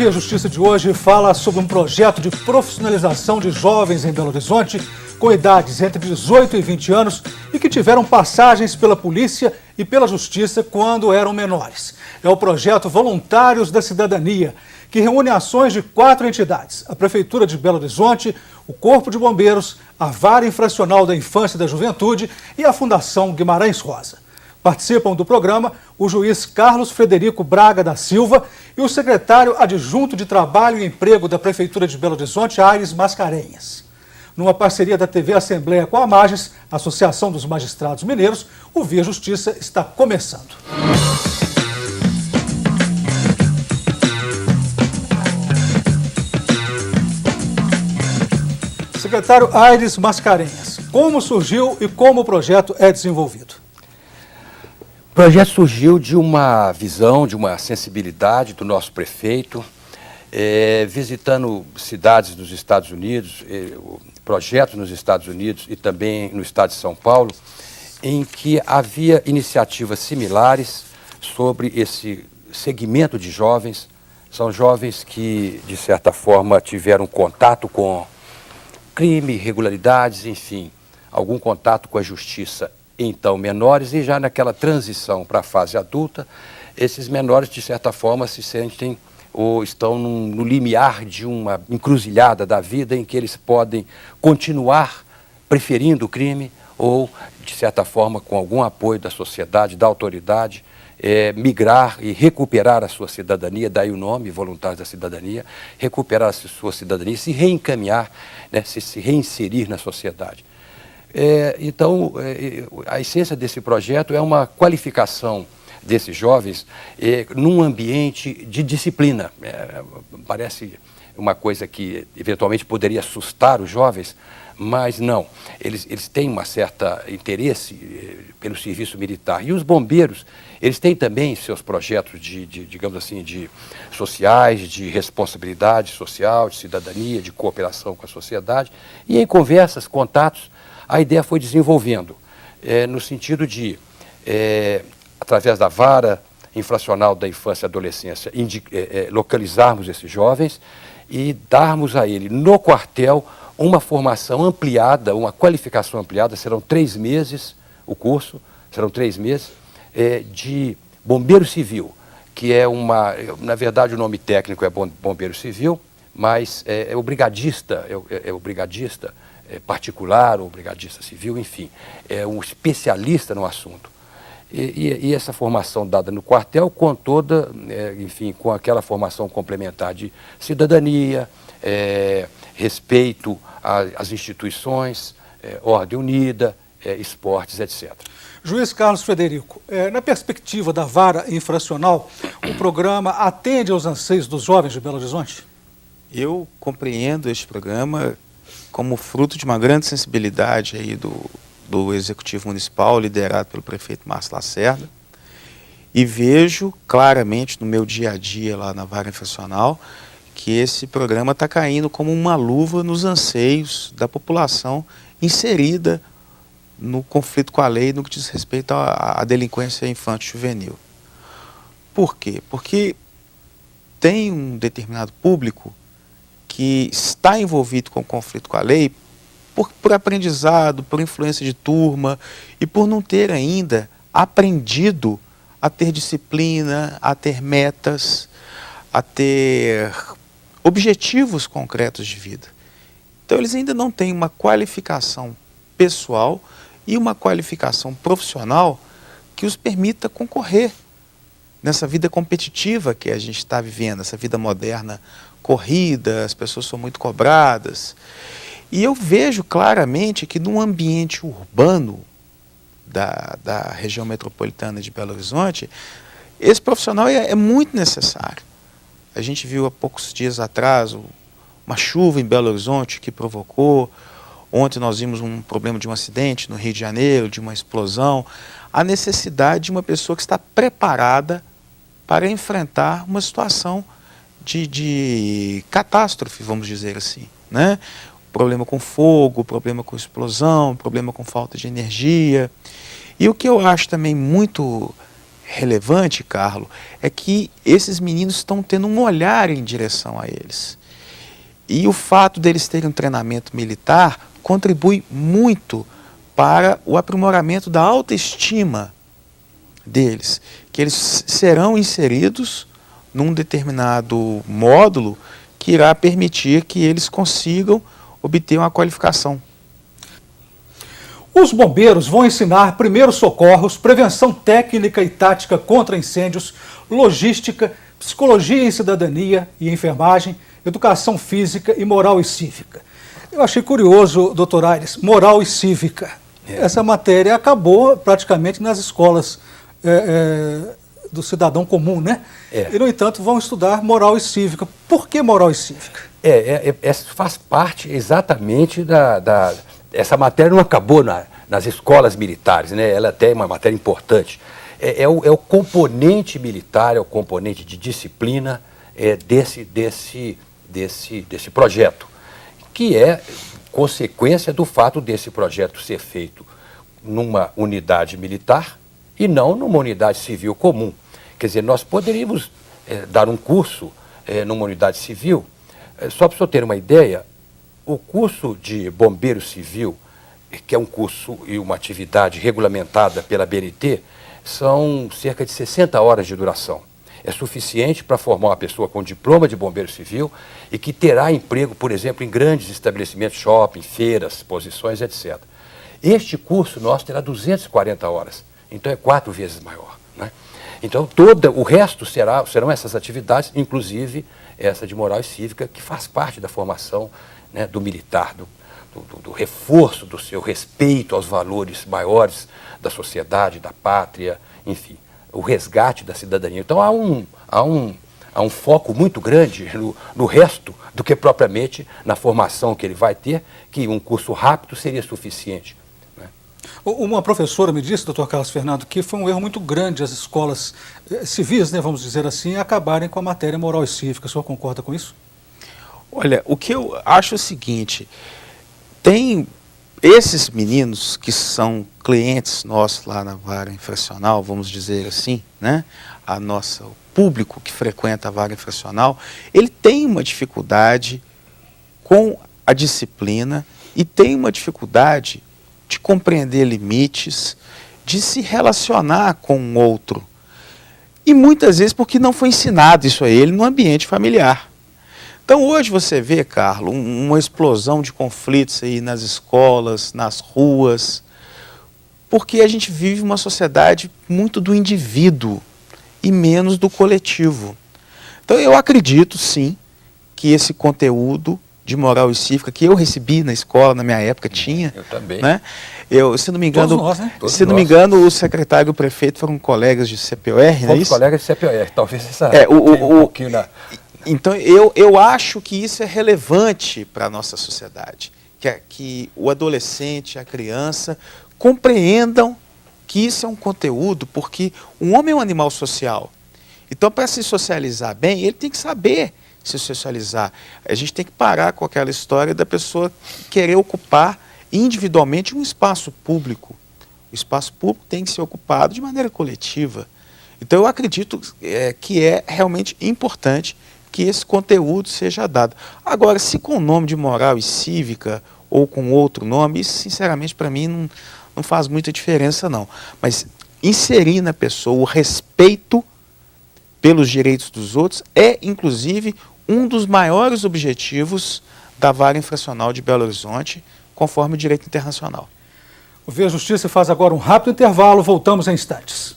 Via Justiça de hoje fala sobre um projeto de profissionalização de jovens em Belo Horizonte com idades entre 18 e 20 anos e que tiveram passagens pela polícia e pela justiça quando eram menores. É o projeto Voluntários da Cidadania, que reúne ações de 4 entidades: a Prefeitura de Belo Horizonte, o Corpo de Bombeiros, a Vara Infracional da Infância e da Juventude e a Fundação Guimarães Rosa. Participam do programa o juiz Carlos Frederico Braga da Silva e o secretário adjunto de Trabalho e Emprego da Prefeitura de Belo Horizonte, Aires Mascarenhas. Numa parceria da TV Assembleia com a Mages, Associação dos Magistrados Mineiros, o Via Justiça está começando. Secretário Aires Mascarenhas, como surgiu e como o projeto é desenvolvido? O projeto surgiu de uma visão, de uma sensibilidade do nosso prefeito, visitando cidades dos Estados Unidos, projetos nos Estados Unidos e também no estado de São Paulo, em que havia iniciativas similares sobre esse segmento de jovens. São jovens que, de certa forma, tiveram contato com crime, irregularidades, enfim, algum contato com a justiça, então menores, e já naquela transição para a fase adulta, esses menores, de certa forma, se sentem ou estão no limiar de uma encruzilhada da vida em que eles podem continuar preferindo o crime ou, de certa forma, com algum apoio da sociedade, da autoridade, migrar e recuperar a sua cidadania, daí o nome, Voluntários da Cidadania, recuperar a sua cidadania, se reencaminhar, né, se reinserir na sociedade. Então, a essência desse projeto é uma qualificação desses jovens num ambiente de disciplina. Parece uma coisa que eventualmente poderia assustar os jovens, mas não. Eles têm um certo interesse pelo serviço militar. E os bombeiros, eles têm também seus projetos digamos assim, de sociais, de responsabilidade social, de cidadania, de cooperação com a sociedade. E em conversas, contatos, a ideia foi desenvolvendo, no sentido de, através da Vara Infracional da Infância e Adolescência, localizarmos esses jovens e darmos a ele, no quartel, uma formação ampliada, uma qualificação ampliada. Serão 3 meses o curso, serão 3 meses, de bombeiro civil, que é na verdade o nome técnico é bombeiro civil, mas é o brigadista, o brigadista particular ou brigadista civil, enfim, é um especialista no assunto. E essa formação dada no quartel com toda, enfim, com aquela formação complementar de cidadania, respeito às instituições, ordem unida, esportes, etc. Juiz Carlos Frederico, na perspectiva da Vara Infracional, o programa atende aos anseios dos jovens de Belo Horizonte? Eu compreendo este programa como fruto de uma grande sensibilidade aí do Executivo Municipal, liderado pelo prefeito Márcio Lacerda, e vejo claramente no meu dia a dia lá na Vara Infracional que esse programa está caindo como uma luva nos anseios da população inserida no conflito com a lei no que diz respeito à delinquência infanto-juvenil. Por quê? Porque tem um determinado público que está envolvido com o conflito com a lei por aprendizado, por influência de turma e por não ter ainda aprendido a ter disciplina, a ter metas, a ter objetivos concretos de vida. Então eles ainda não têm uma qualificação pessoal e uma qualificação profissional que os permita concorrer nessa vida competitiva que a gente está vivendo, essa vida moderna corrida, as pessoas são muito cobradas. E eu vejo claramente que num ambiente urbano da região metropolitana de Belo Horizonte, esse profissional é muito necessário. A gente viu há poucos dias atrás uma chuva em Belo Horizonte que provocou. Ontem nós vimos um problema de um acidente no Rio de Janeiro, de uma explosão. A necessidade de uma pessoa que está preparada para enfrentar uma situação de catástrofe, vamos dizer assim, né? Problema com fogo, problema com explosão, problema com falta de energia. E o que eu acho também muito relevante, Carlos, é que esses meninos estão tendo um olhar em direção a eles. E o fato deles terem um treinamento militar contribui muito para o aprimoramento da autoestima deles, que eles serão inseridos num determinado módulo que irá permitir que eles consigam obter uma qualificação. Os bombeiros vão ensinar primeiros socorros, prevenção técnica e tática contra incêndios, logística, psicologia e cidadania e enfermagem, educação física e moral e cívica. Eu achei curioso, doutor Aires, moral e cívica. Essa matéria acabou praticamente nas escolas do cidadão comum, né? E, no entanto, vão estudar moral e cívica. Por que moral e cívica? Faz parte exatamente essa matéria não acabou nas escolas militares, né? Ela até é uma matéria importante. É o componente militar, é o componente de disciplina desse projeto, que é consequência do fato desse projeto ser feito numa unidade militar e não numa unidade civil comum. Quer dizer, nós poderíamos dar um curso numa unidade civil. Só para o senhor ter uma ideia, o curso de bombeiro civil, que é um curso e uma atividade regulamentada pela BNT, são cerca de 60 horas de duração. É suficiente para formar uma pessoa com diploma de bombeiro civil e que terá emprego, por exemplo, em grandes estabelecimentos, shopping, feiras, exposições, etc. Este curso nosso terá 240 horas, então é 4 vezes maior, né? Então, o resto serão essas atividades, inclusive essa de moral e cívica, que faz parte da formação, né, do militar, do reforço do seu respeito aos valores maiores da sociedade, da pátria, enfim, o resgate da cidadania. Então, há um foco muito grande no resto do que propriamente na formação que ele vai ter, que um curso rápido seria suficiente. Uma professora me disse, doutor Carlos Fernando, que foi um erro muito grande as escolas civis, né, vamos dizer assim, acabarem com a matéria moral e cívica. O senhor concorda com isso? Olha, o que eu acho é o seguinte, tem esses meninos que são clientes nossos lá na vara infracional, vamos dizer assim, né, o público que frequenta a vara infracional, ele tem uma dificuldade com a disciplina e tem uma dificuldade de compreender limites, de se relacionar com o outro. E muitas vezes porque não foi ensinado isso a ele no ambiente familiar. Então hoje você vê, Carlos, uma explosão de conflitos aí nas escolas, nas ruas, porque a gente vive uma sociedade muito do indivíduo e menos do coletivo. Então eu acredito sim que esse conteúdo de moral e cívica que eu recebi na escola, na minha época, tinha. Eu também. Né? Se não me engano, Todos nós, né? me engano, o secretário e o prefeito foram colegas de CPOR, não é isso? Fomos colegas de CPOR, talvez essa... um pouquinho na... Então, eu acho que isso é relevante para a nossa sociedade, que o adolescente, a criança, compreendam que isso é um conteúdo, porque o homem é um animal social. Então, para se socializar bem, ele tem que saber se socializar. A gente tem que parar com aquela história da pessoa querer ocupar individualmente um espaço público. O espaço público tem que ser ocupado de maneira coletiva. Então eu acredito que é realmente importante que esse conteúdo seja dado. Agora, se com o nome de moral e cívica ou com outro nome, isso sinceramente para mim não faz muita diferença não. Mas inserir na pessoa o respeito pelos direitos dos outros é inclusive um dos maiores objetivos da Vara Infracional de Belo Horizonte, conforme o direito internacional. O Via Justiça faz agora um rápido intervalo, voltamos em instantes.